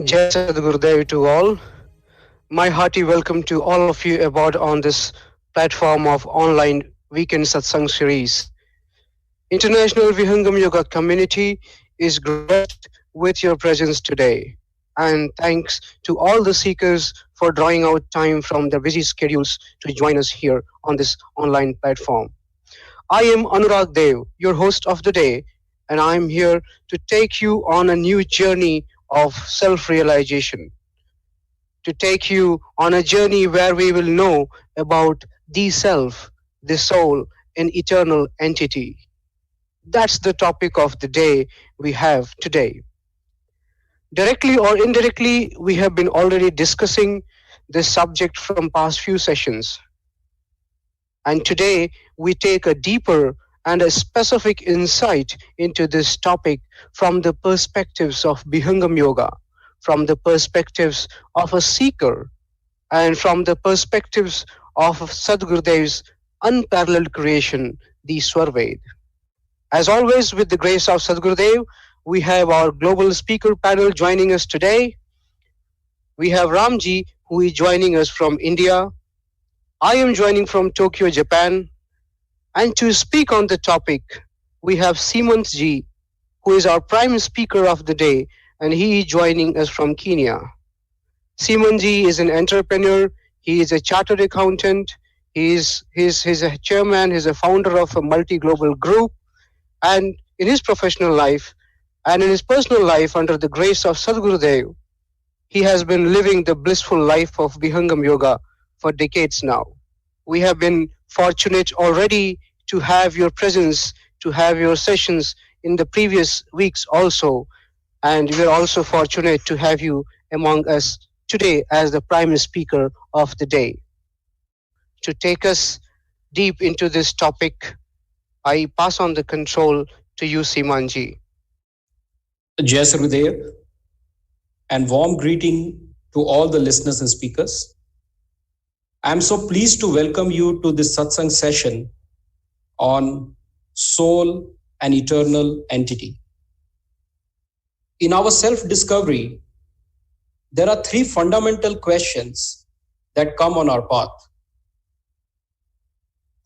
Jai Sadgurudev to all. My hearty welcome to all of you aboard on this platform of online weekend satsang series. International Vihangam Yoga community is graced with your presence today. And thanks to all the seekers for drawing out time from their busy schedules to join us here on this online platform. I am Anurag Dev, your host of the day, and I am here to take you on a new journey of self realization, to take you on a journey where we will know about the self, the soul, an eternal entity. That's the topic of the day we have today. Directly or indirectly, we have been already discussing this subject from past few sessions. And today we take a deeper and a specific insight into this topic from the perspectives of Bihangam Yoga, from the perspectives of a seeker, and from the perspectives of Sadgurudev's unparalleled creation, the Swarved. As always, with the grace of Sadgurudev, we have our global speaker panel joining us today. We have Ramji, who is joining us from India. I am joining from Tokyo, Japan. And to speak on the topic, we have Simant ji, who is our prime speaker of the day, and he is joining us from Kenya. Simonji is an entrepreneur. He is a chartered accountant. He's a chairman. He's a founder of a multi-global group. And in his professional life and in his personal life, under the grace of Sadgurudev, he has been living the blissful life of Vihangam Yoga for decades now. We have been fortunate already to have your presence, to have your sessions in the previous weeks also. And we are also fortunate to have you among us today as the prime speaker of the day. To take us deep into this topic, I pass on the control to you, Simanji. Jai Sarudev, and warm greeting to all the listeners and speakers. I am so pleased to welcome you to this satsang session on soul and eternal entity. In our self-discovery, there are three fundamental questions that come on our path.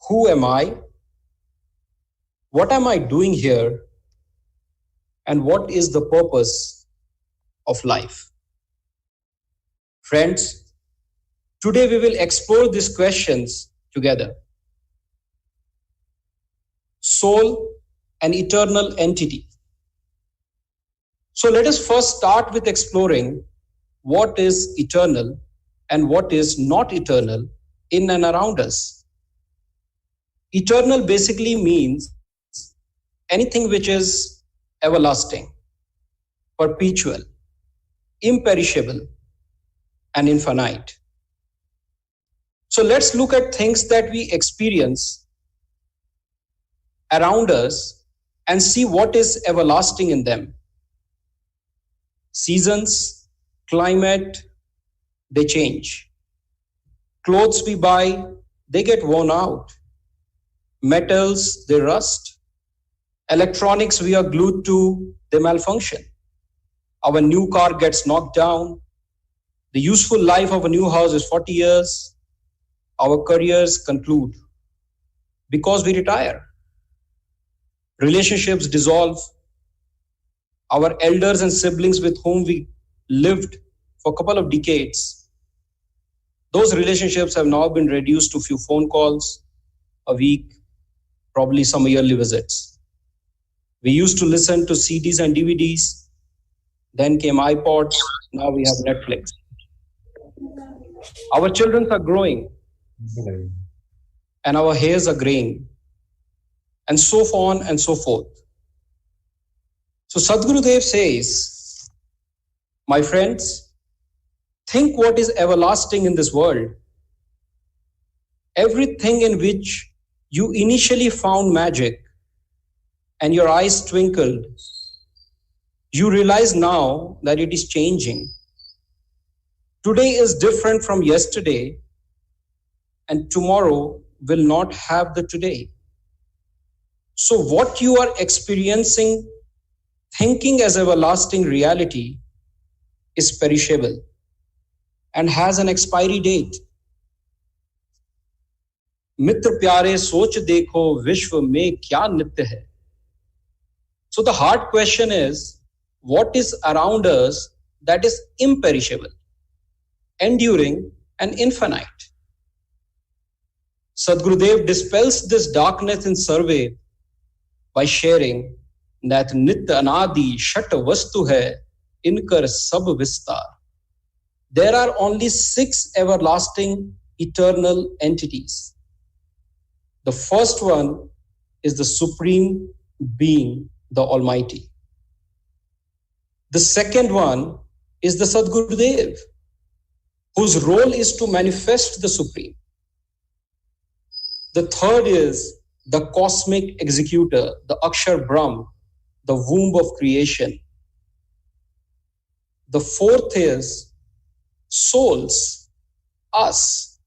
Who am I? What am I doing here? And what is the purpose of life? Friends, today we will explore these questions together. Soul and eternal entity. So let us first start with exploring what is eternal and what is not eternal in and around us. Eternal basically means anything which is everlasting, perpetual, imperishable, and infinite. So let's look at things that we experience around us and see what is everlasting in them. Seasons, climate, they change. Clothes we buy, they get worn out. Metals, they rust. Electronics we are glued to, they malfunction. Our new car gets knocked down. The useful life of a new house is 40 years. Our careers conclude because we retire. Relationships dissolve. Our elders and siblings with whom we lived for a couple of decades, those relationships have now been reduced to a few phone calls a week, probably some yearly visits. We used to listen to CDs and DVDs. Then came iPods. Now we have Netflix. Our children are growing and our hairs are graying, and so on and so forth. So Sadgurudev says, my friends, think what is everlasting in this world. Everything in which you initially found magic and your eyes twinkled, you realize now that it is changing. Today is different from yesterday, and tomorrow will not have the today. So what you are experiencing, thinking as everlasting reality, is perishable and has an expiry date. मित्र प्यारे सोच देखो विश्व में क्या नित्य है. So the hard question is, what is around us that is imperishable, enduring and infinite? Sadgurudev dispels this darkness in survey by sharing that nitya anadi shat vastu hai inkar sab vistar. There are only 6 everlasting eternal entities. The first one is the Supreme Being, the Almighty. The second one is the Sadgurudev, whose role is to manifest the Supreme. The third is the cosmic executor, the Akshar Brahm, the womb of creation. The fourth is souls, us.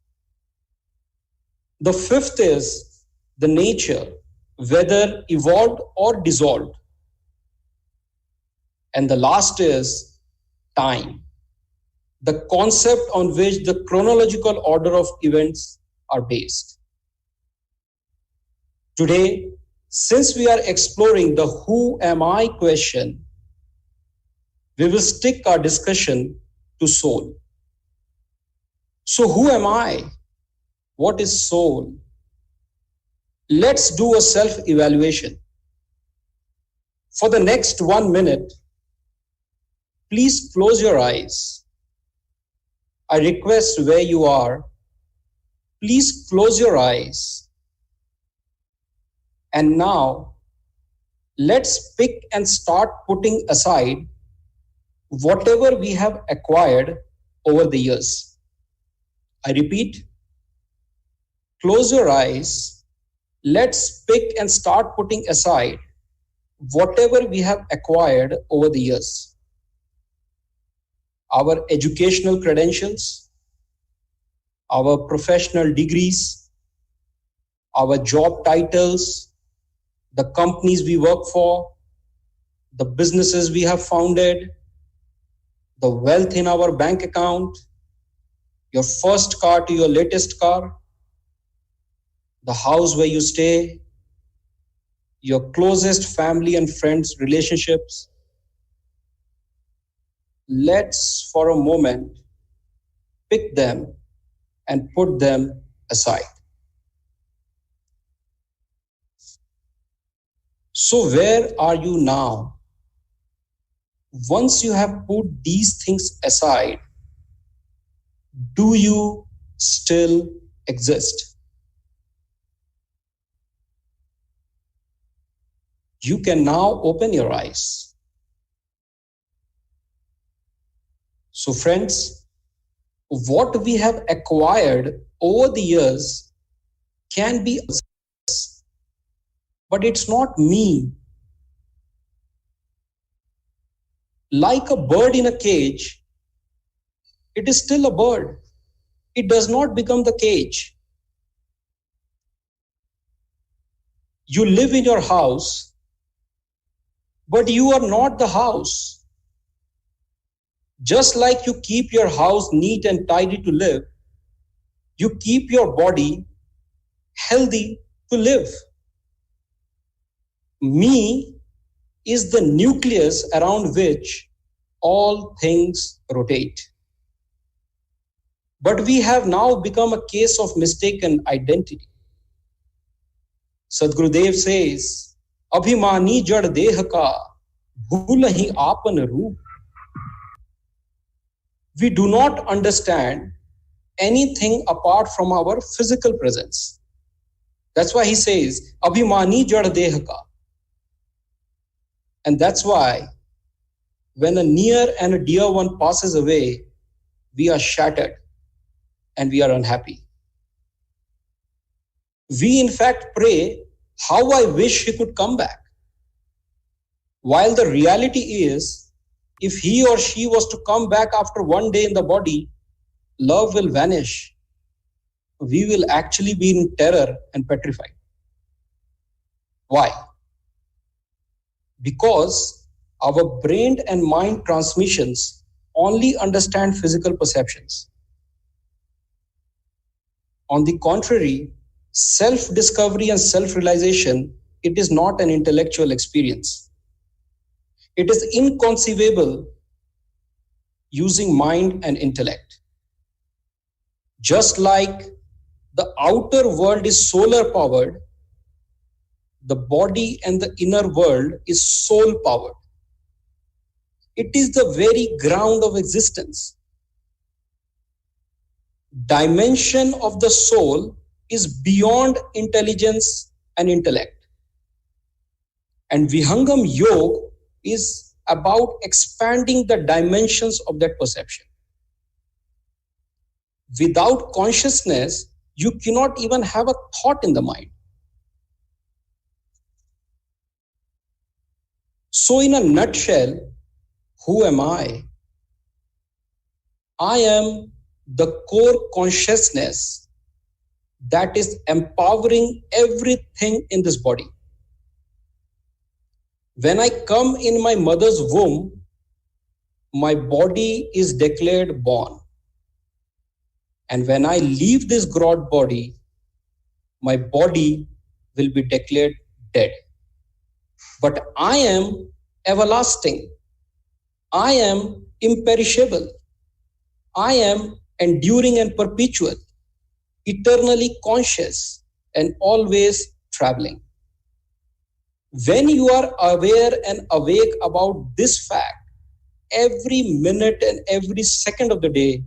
The fifth is the nature, whether evolved or dissolved. And the last is time, the concept on which the chronological order of events are based. Today, since we are exploring the who am I question, we will stick our discussion to soul. So who am I? What is soul? Let's do a self-evaluation. For the next 1 minute, please close your eyes. I request where you are, please close your eyes. And now, let's pick and start putting aside whatever we have acquired over the years. I repeat, close your eyes. Let's pick and start putting aside whatever we have acquired over the years. Our educational credentials, our professional degrees, our job titles, the companies we work for, the businesses we have founded, the wealth in our bank account, your first car to your latest car, the house where you stay, your closest family and friends relationships. Let's for a moment pick them and put them aside. So where are you now? Once you have put these things aside, do you still exist? You can now open your eyes. So friends, what we have acquired over the years can be us, but it's not me. Like a bird in a cage, it is still a bird. It does not become the cage. You live in your house, but you are not the house. Just like you keep your house neat and tidy to live, you keep your body healthy to live. Me is the nucleus around which all things rotate. But we have now become a case of mistaken identity. Sadgurudev says, Abhimani jad deh ka bhulahi aapan roop. We do not understand anything apart from our physical presence. That's why he says, Abhimani jad deh ka. And that's why when a near and a dear one passes away, we are shattered and we are unhappy. We in fact pray, how I wish he could come back. While the reality is, if he or she was to come back after one day in the body, love will vanish. We will actually be in terror and petrified. Why? Because our brain and mind transmissions only understand physical perceptions. On the contrary, self discovery and self realization, it is not an intellectual experience. It is inconceivable using mind and intellect. Just like the outer world is solar powered, the body and the inner world is soul powered. It is the very ground of existence. Dimension of the soul is beyond intelligence and intellect. And Vihangam Yoga is about expanding the dimensions of that perception. Without consciousness, you cannot even have a thought in the mind. So, in a nutshell, who am I? I am the core consciousness that is empowering everything in this body. When I come in my mother's womb, my body is declared born. And when I leave this gross body, my body will be declared dead. But I am everlasting. I am imperishable. I am enduring and perpetual, eternally conscious, and always traveling. When you are aware and awake about this fact, every minute and every second of the day,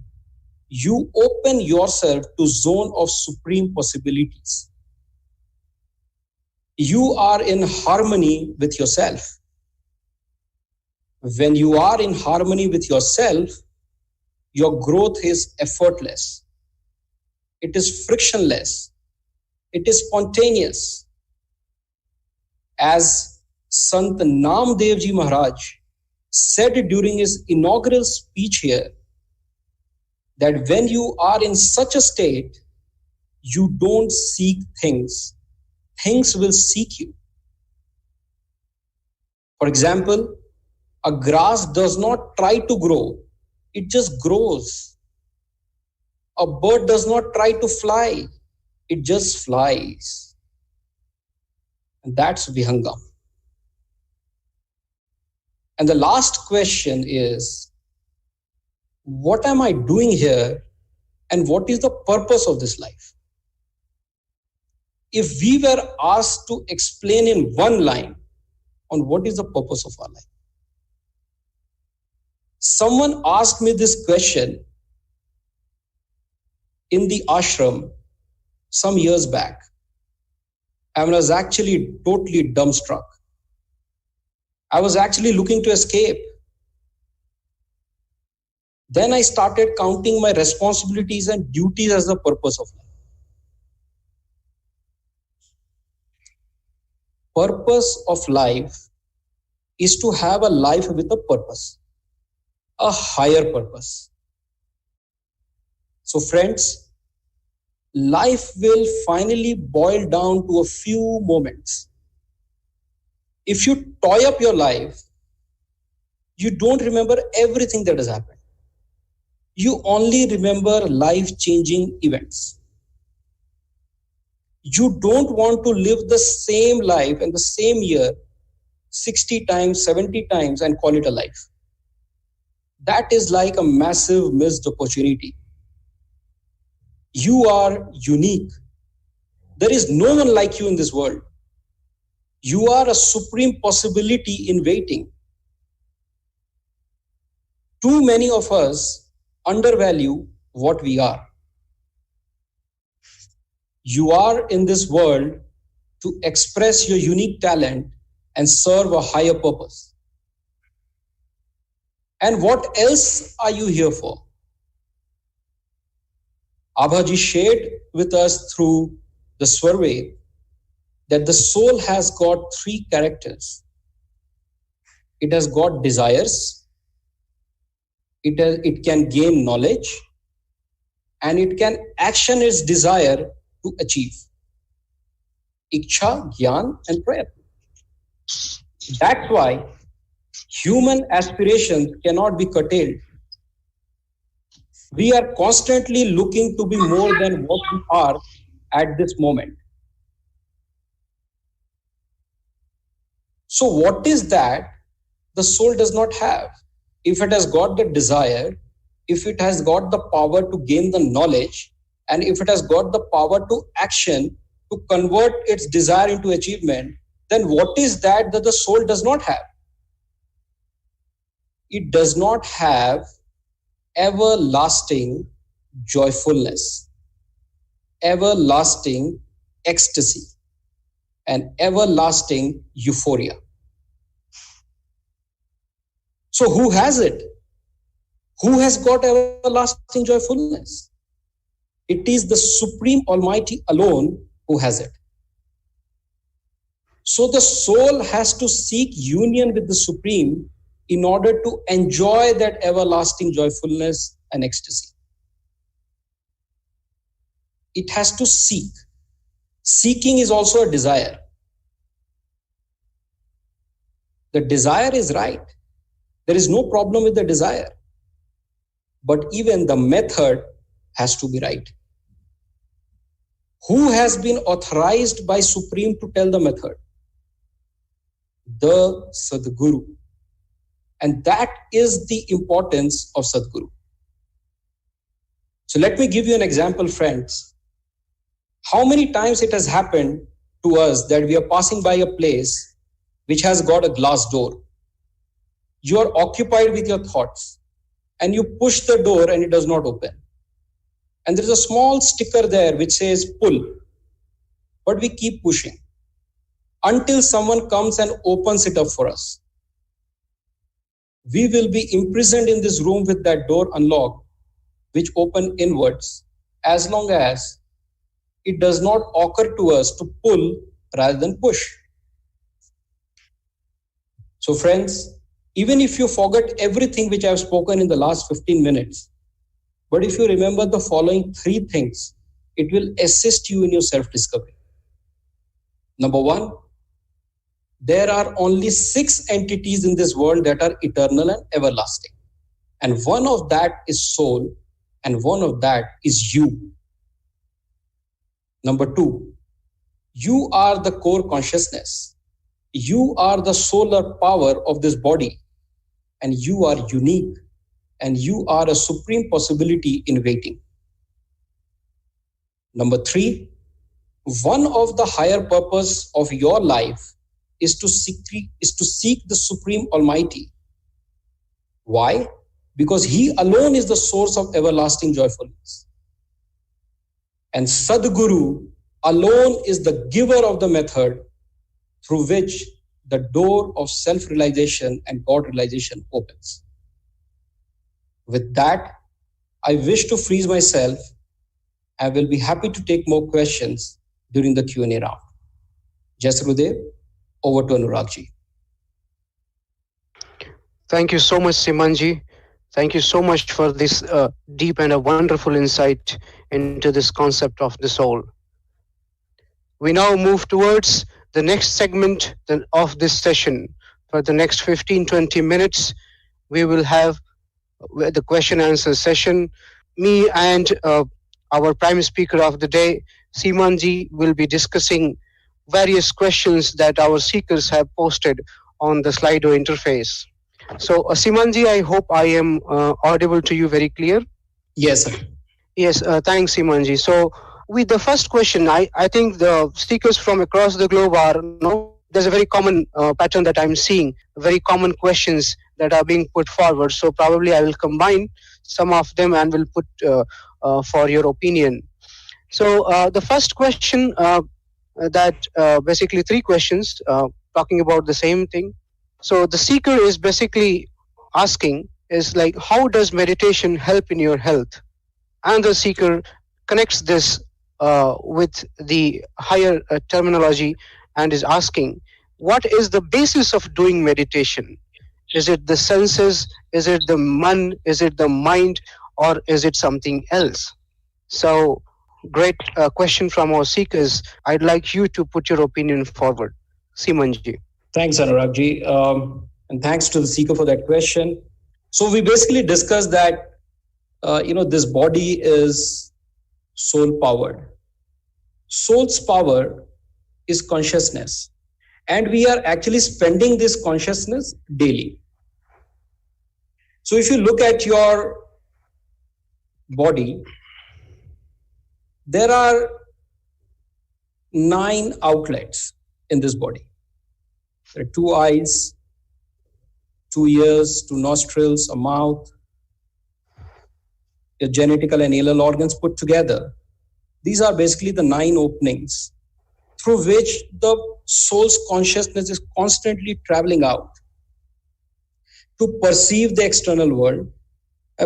you open yourself to zone of supreme possibilities. You are in harmony with yourself. When you are in harmony with yourself, your growth is effortless. It is frictionless. It is spontaneous. As Sant Namdev Ji Maharaj said during his inaugural speech here, that when you are in such a state, you don't seek things. Things will seek you. For example, a grass does not try to grow, it just grows. A bird does not try to fly, it just flies. And that's Vihangam. And the last question is, what am I doing here and what is the purpose of this life? If we were asked to explain in one line on what is the purpose of our life. Someone asked me this question in the ashram some years back. I was actually totally dumbstruck. I was actually looking to escape. Then I started counting my responsibilities and duties as the purpose of life. Purpose of life is to have a life with a purpose, a higher purpose. So friends, life will finally boil down to a few moments. If you toy up your life, you don't remember everything that has happened. You only remember life-changing events. You don't want to live the same life and the same year 60 times, 70 times and call it a life. That is like a massive missed opportunity. You are unique. There is no one like you in this world. You are a supreme possibility in waiting. Too many of us undervalue what we are. You are in this world to express your unique talent and serve a higher purpose. And what else are you here for? Abhaji shared with us through the survey that the soul has got three characters. It has got desires, it can gain knowledge, and it can action its desire to achieve. Iksha, Gyan, and Prayat. That's why human aspirations cannot be curtailed. We are constantly looking to be more than what we are at this moment. So, what is that the soul does not have? If it has got the desire, if it has got the power to gain the knowledge, and if it has got the power to action to convert its desire into achievement, then what is that the soul does not have? It does not have everlasting joyfulness, everlasting ecstasy, and everlasting euphoria. So, who has it? Who has got everlasting joyfulness? It is the Supreme Almighty alone who has it. So, the soul has to seek union with the Supreme in order to enjoy that everlasting joyfulness and ecstasy. It has to seek. Seeking is also a desire. The desire is right. There is no problem with the desire. But even the method has to be right. Who has been authorized by Supreme to tell the method? The Sadguru. And that is the importance of Sadguru. So let me give you an example, friends. How many times it has happened to us that we are passing by a place which has got a glass door. You are occupied with your thoughts and you push the door and it does not open. And there is a small sticker there which says pull. But we keep pushing until someone comes and opens it up for us. We will be imprisoned in this room with that door unlocked, which open inwards, as long as it does not occur to us to pull rather than push. So friends, even if you forget everything which I have spoken in the last 15 minutes, but if you remember the following 3 things, it will assist you in your self-discovery. Number 1, there are only 6 entities in this world that are eternal and everlasting. And one of that is soul, and one of that is you. Number 2, you are the core consciousness. You are the solar power of this body, and you are unique, and you are a supreme possibility in waiting. Number 3, one of the higher purpose of your life is to seek the Supreme Almighty. Why? Because He alone is the source of everlasting joyfulness. And Sadguru alone is the giver of the method through which the door of self-realization and God-realization opens. With that, I wish to freeze myself. I will be happy to take more questions during the Q&A round. Jasrudev, over to Anuragji. Thank you so much, Simanji. Thank you so much for this deep and a wonderful insight into this concept of the soul. We now move towards the next segment of this session. For the next 15-20 minutes, we will have the question answer session. Me and our prime speaker of the day, Simanji, will be discussing various questions that our seekers have posted on the Slido interface. So, Simanji, I hope I am audible to you very clear. Yes, sir. Yes, thanks, Simanji. So, with the first question, I think the speakers from across the globe are, there's a very common pattern that I'm seeing, very common questions that are being put forward. So, probably I will combine some of them and will put for your opinion. So, the first question basically 3 questions talking about the same thing. So the seeker is basically asking is like, how does meditation help in your health? And the seeker connects this with the higher terminology and is asking, what is the basis of doing meditation? Is it the senses? Is it the man? Is it the mind? Or is it something else? So, great question from our seekers. I'd like you to put your opinion forward. Simanji. Thanks, Anuragji. And thanks to the seeker for that question. So we basically discussed that this body is soul powered. Soul's power is consciousness, and we are actually spending this consciousness daily. So if you look at your body, there are 9 outlets in this body. There are 2 eyes, 2 ears, 2 nostrils, a mouth, your genetical and anal organs put together. These are basically the 9 openings through which the soul's consciousness is constantly traveling out to perceive the external world,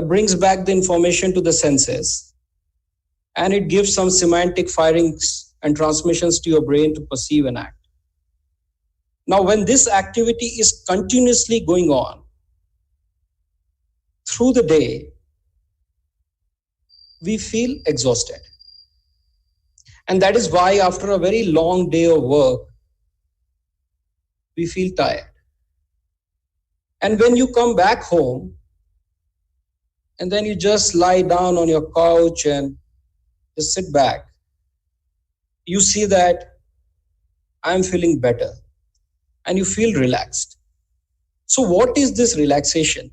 brings back the information to the senses, and it gives some semantic firings and transmissions to your brain to perceive and act. Now, when this activity is continuously going on through the day, we feel exhausted. And that is why after a very long day of work, we feel tired. And when you come back home, and then you just lie down on your couch and just sit back, you see that I'm feeling better and you feel relaxed. So what is this relaxation?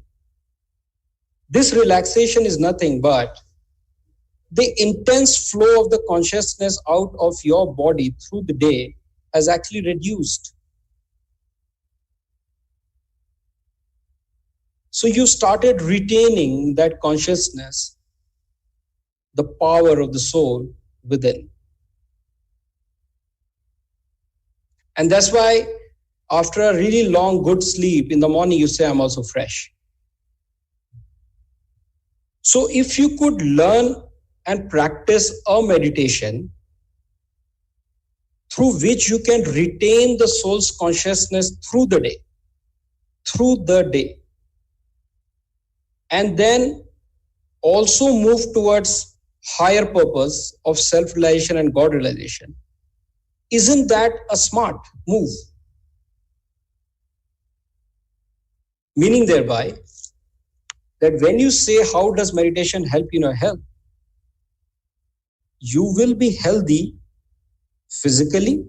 This relaxation is nothing but the intense flow of the consciousness out of your body through the day has actually reduced. So you started retaining that consciousness, the power of the soul within. And that's why after a really long, good sleep in the morning, you say, I'm also fresh. So if you could learn and practice a meditation through which you can retain the soul's consciousness through the day, and then also move towards higher purpose of self-realization and God realization, isn't that a smart move? Meaning thereby that when you say, how does meditation help in your health? You will be healthy physically,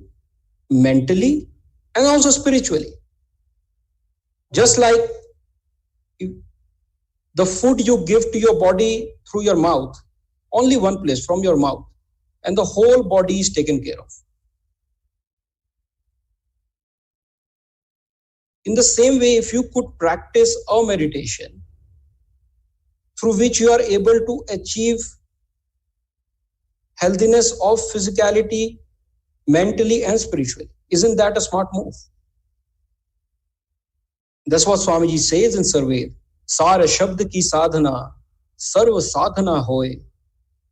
mentally, and also spiritually. Just like the food you give to your body through your mouth, only one place, from your mouth, and the whole body is taken care of. In the same way, if you could practice a meditation through which you are able to achieve healthiness of physicality, mentally and spiritually, isn't that a smart move? That's what Swamiji says in Sarved. Sara shabd ki sadhana, sarva sadhana hoy,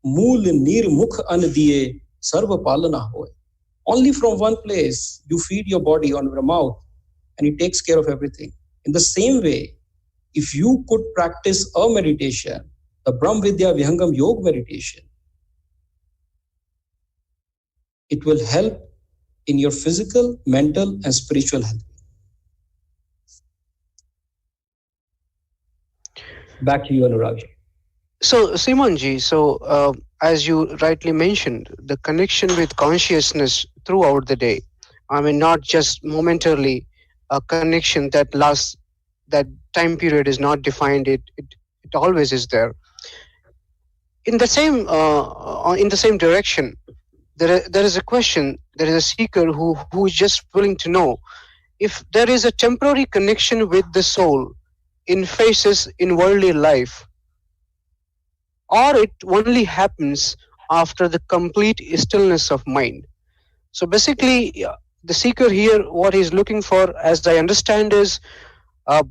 mool nir mukh an diye, sarva palana hoy. Only from one place you feed your body on your mouth, and it takes care of everything. In the same way, if you could practice a meditation, the Brahm Vidya Vihangam Yoga meditation, it will help in your physical, mental, and spiritual health. Back to you, Anurag. So, Simanji, as you rightly mentioned, the connection with consciousness throughout the day, I mean, not just momentarily, a connection that lasts, that time period is not defined, it always is there. In the same direction, there is a question, there is a seeker who is just willing to know if there is a temporary connection with the soul in phases in worldly life, or it only happens after the complete stillness of mind. So basically, the seeker here, what he's looking for, as I understand, is uh,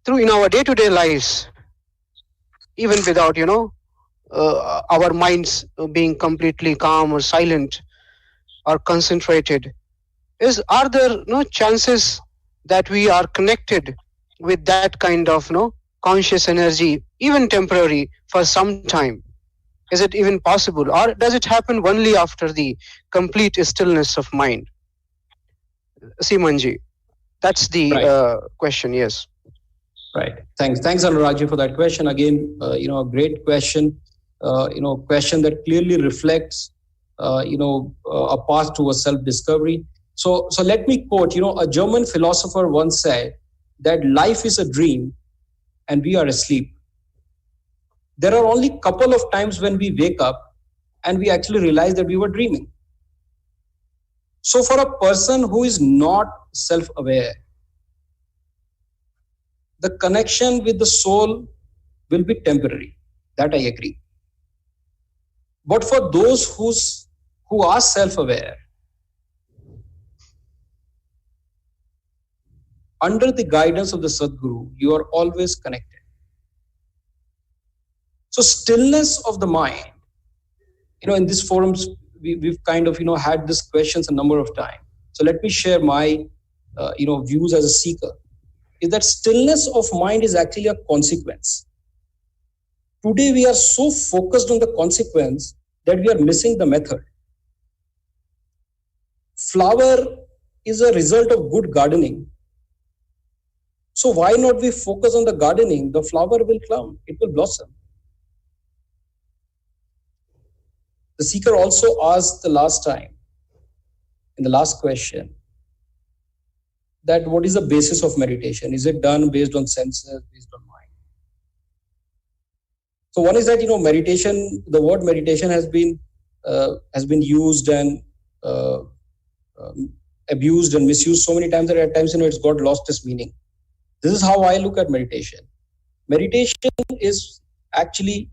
through in our day-to-day lives, even without our minds being completely calm or silent or concentrated, are there no chances that we are connected with that kind of conscious energy, even temporary, for some time? Is it even possible, or does it happen only after the complete stillness of mind? Simanji, that's the Right. question. Yes. Right. Thanks, Anuragji, for that question. Again, a great question. Question that clearly reflects, a path towards self-discovery. So let me quote. A German philosopher once said that life is a dream, and we are asleep. There are only couple of times when we wake up and we actually realize that we were dreaming. So for a person who is not self-aware, the connection with the soul will be temporary. That I agree. But for those who are self-aware, under the guidance of the Sadguru, you are always connected. So stillness of the mind, in these forums, we've kind of, had these questions a number of times. So let me share my, views as a seeker, is that stillness of mind is actually a consequence. Today, we are so focused on the consequence that we are missing the method. Flower is a result of good gardening. So why not we focus on the gardening? The flower will come, it will blossom. The seeker also asked the last time, in the last question, that what is the basis of meditation? Is it done based on senses, based on mind? So one is that, meditation, the word meditation has been used and abused and misused so many times that at times, it's got lost its meaning. This is how I look at meditation. Meditation is actually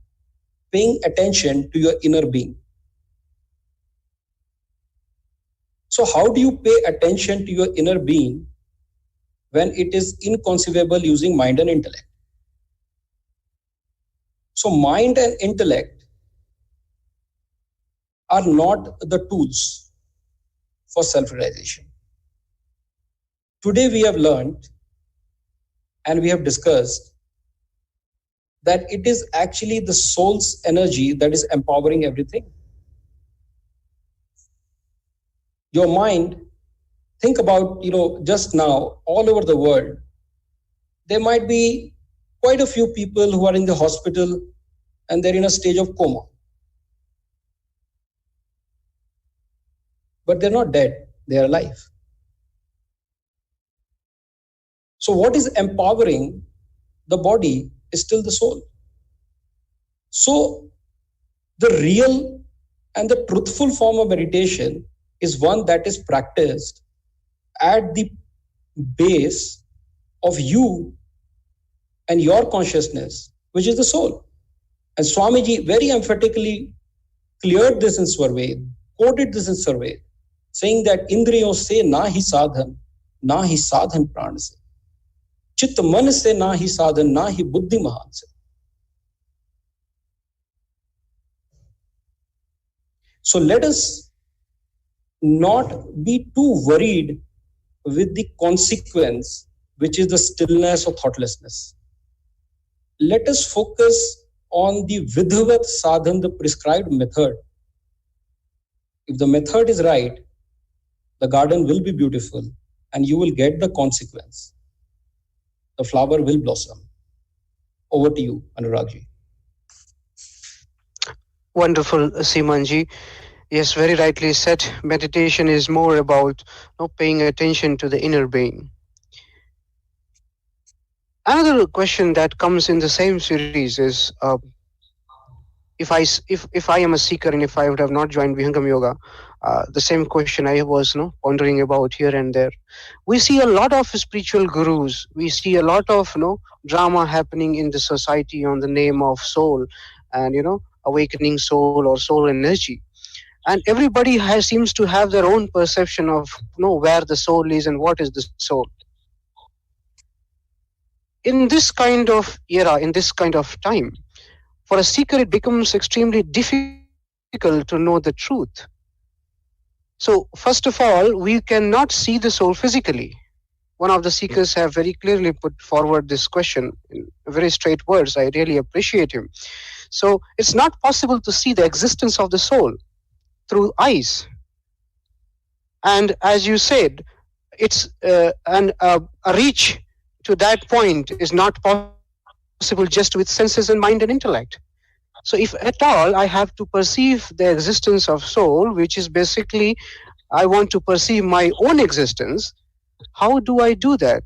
paying attention to your inner being. So how do you pay attention to your inner being when it is inconceivable using mind and intellect? So mind and intellect are not the tools for self-realization. Today we have learned and we have discussed that it is actually the soul's energy that is empowering everything. Your mind, think about, just now, all over the world, there might be quite a few people who are in the hospital and they're in a stage of coma. But they're not dead, they are alive. So what is empowering the body is still the soul. So the real and the truthful form of meditation is one that is practiced at the base of you and your consciousness, which is the soul. And Swamiji very emphatically cleared this in Survey, quoted this in Survey, saying that Indriyon se na hi sadhan pran se. Chit man se na hi sadhan, na hi buddhi mahan se. So let us not be too worried with the consequence, which is the stillness or thoughtlessness. Let us focus on the vidhavat sadhan, the prescribed method. If the method is right, the garden will be beautiful and you will get the consequence. The flower will blossom. Over to you, Anuragji. Wonderful, Simanji. Yes, very rightly said. Meditation is more about paying attention to the inner being. Another question that comes in the same series is, if I am a seeker and if I would have not joined Vihangam Yoga, the same question I was pondering about here and there. We see a lot of spiritual gurus. We see a lot of drama happening in the society on the name of soul and awakening soul or soul energy. And everybody seems to have their own perception of where the soul is and what is the soul. In this kind of era, in this kind of time, for a seeker it becomes extremely difficult to know the truth. So first of all, we cannot see the soul physically. One of the seekers have very clearly put forward this question in very straight words. I really appreciate him. So it's not possible to see the existence of the soul through eyes. And as you said, it's a reach to that point is not possible just with senses and mind and intellect. So if at all I have to perceive the existence of soul, which is basically I want to perceive my own existence, how do I do that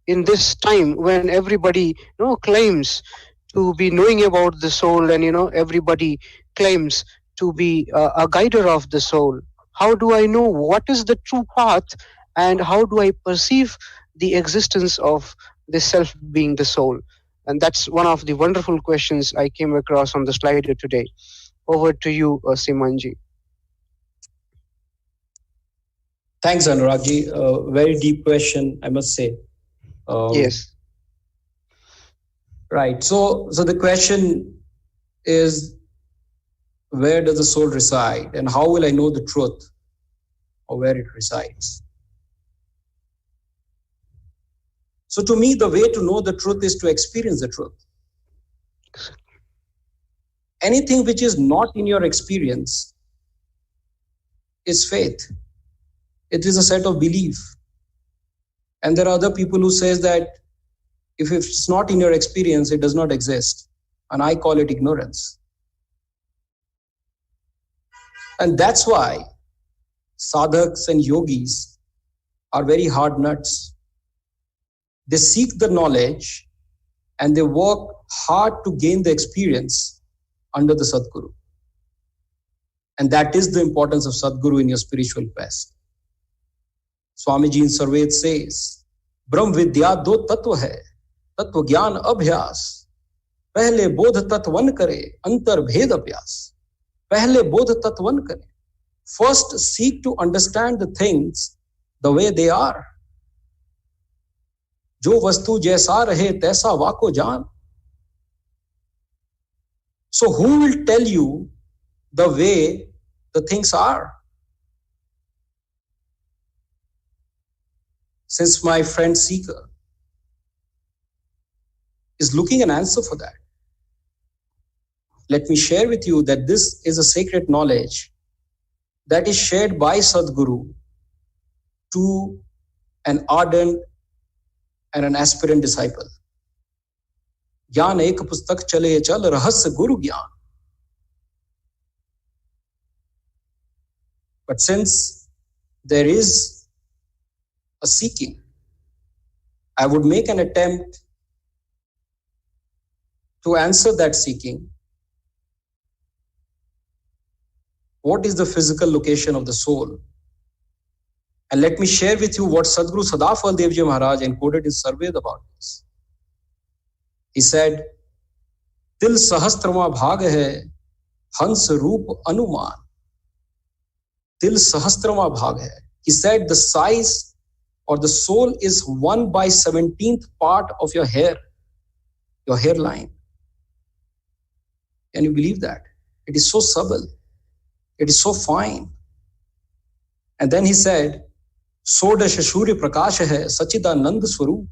in this time when everybody claims to be knowing about the soul, and everybody claims to be a guider of the soul? How do I know what is the true path, and how do I perceive the existence of the self being the soul? And that's one of the wonderful questions I came across on the slider today. Over to you, Simanji. Thanks, Anuragji. Very deep question, I must say. Yes. Right. So the question is, where does the soul reside, and how will I know the truth or where it resides? So to me, the way to know the truth is to experience the truth. Anything which is not in your experience is faith. It is a set of belief. And there are other people who says that if it's not in your experience, it does not exist. And I call it ignorance. And that's why sadhaks and yogis are very hard nuts. They seek the knowledge and they work hard to gain the experience under the Sadguru. And that is the importance of Sadguru in your spiritual quest. Swamiji in Sarved says, Brahm Vidya do tattva hai, tattva gyan abhyas. Pehle bodh tattvan kare, antar bhed abhyas. Pehle bodh tattvan kare. First seek to understand the things the way they are. Jo vastu jaisa rahe, taisa vako jaan. So who will tell you the way the things are? Since my friend Seeker is looking an answer for that, let me share with you that this is a sacred knowledge that is shared by Sadguru to an ardent and an aspirant disciple. Gyan ek pustak chale chal rahasya guru gyan. But since there is a seeking, I would make an attempt to answer that seeking. What is the physical location of the soul? And let me share with you what Sadguru Sadafal Devji Maharaj encoded in Sarved about this. He said, Til sahastrama bhag hai, hans roop anuman. Til sahastrama bhag hai. He said the size or the soul is 1/17th part of your hair, your hairline. Can you believe that? It is so subtle. It is so fine. And then he said, Soda Shashuri Prakash hai, Sachidanand Swarup.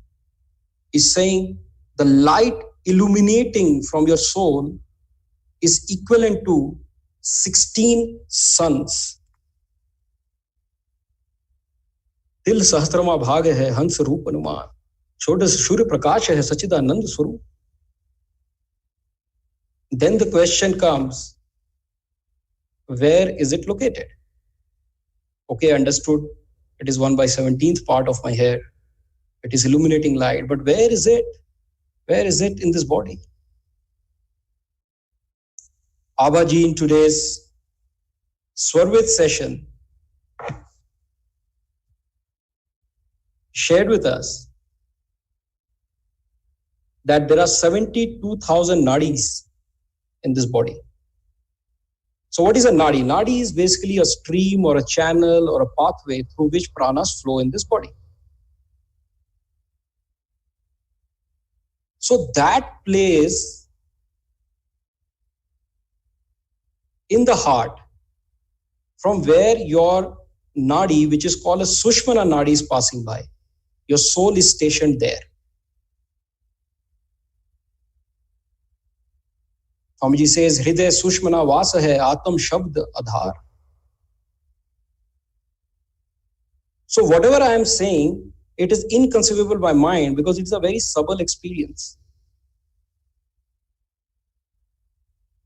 He's saying the light illuminating from your soul is equivalent to 16 suns. Til Sahasrama Bhag hai, Hans Roop Anuman. Soda Shashuri Prakash hai, Sachidanand Swarup. Then the question comes, where is it located? Okay, understood. It is 1/17th part of my hair. It is illuminating light. But where is it? Where is it in this body? Abaji in today's Swarvit session shared with us that there are 72,000 nadis in this body. So what is a nadi? Nadi is basically a stream or a channel or a pathway through which pranas flow in this body. So that place in the heart from where your nadi, which is called a Sushmana nadi, is passing by. Your soul is stationed there. Swamiji says, Hriday Sushmana Vasa hai, Atam Shabd Adhar. So whatever I am saying It is inconceivable by mind because it's a very subtle experience.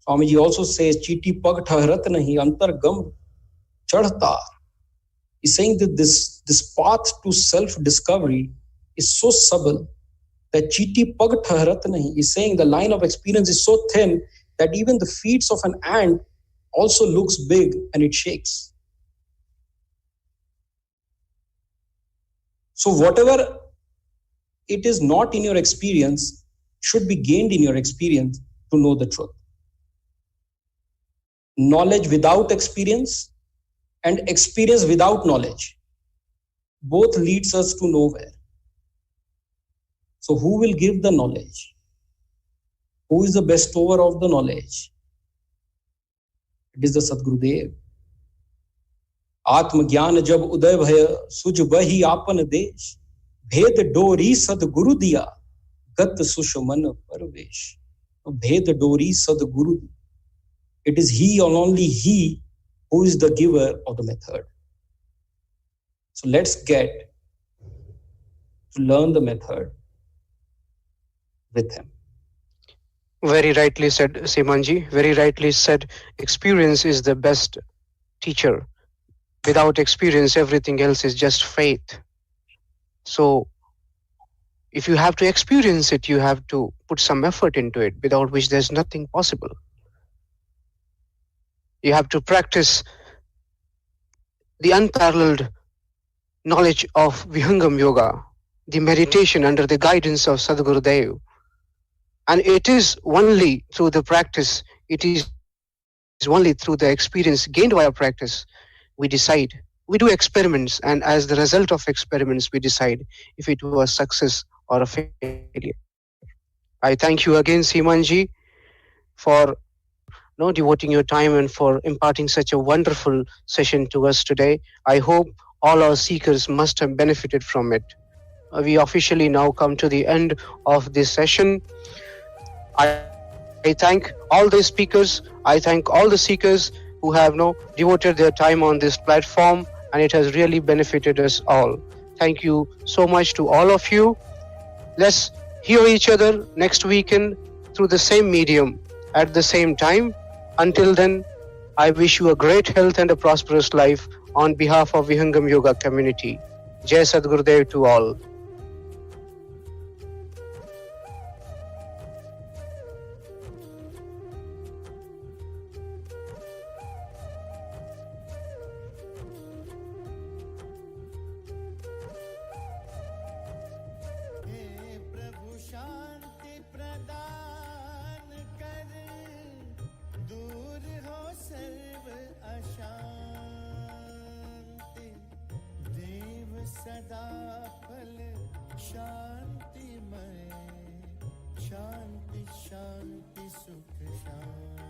Swamiji also says, Chiti pag thahrat nahi, antar gam chadhta. He's saying that this path to self-discovery is so subtle that Chiti pag thahrat nahi. He's saying the line of experience is so thin that even the feet of an ant also looks big and it shakes. So whatever it is not in your experience should be gained in your experience to know the truth. Knowledge without experience and experience without knowledge both leads us to nowhere. So who will give the knowledge? Who is the bestower of the knowledge? It is the Sadgurudev. Atma Gyan jab uday bhaya suj bahi apan desh bhed dori Sadguru diya gat sushman parvesh. Bhed dori Sadguru. It is he and only he who is the giver of the method. So let's get to learn the method with him. Very rightly said, Simanji. Very rightly said. Experience is the best teacher. Without experience, everything else is just faith. So, if you have to experience it, you have to put some effort into it, without which there's nothing possible. You have to practice the unparalleled knowledge of Vihangam Yoga, the meditation under the guidance of Sadgurudev. And it is only through the practice, it is only through the experience gained via practice, we decide. We do experiments, and as the result of experiments, we decide if it was success or a failure. I thank you again, Simanji, for devoting your time and for imparting such a wonderful session to us today. I hope all our seekers must have benefited from it. We officially now come to the end of this session. I thank all the speakers. I thank all the seekers who have now devoted their time on this platform, and it has really benefited us all. Thank you so much to all of you. Let's hear each other next weekend through the same medium at the same time. Until then, I wish you a great health and a prosperous life on behalf of Vihangam Yoga community. Jai Sadgurudev to all. सदा फल शांतिमय शांति शांति सुख शांति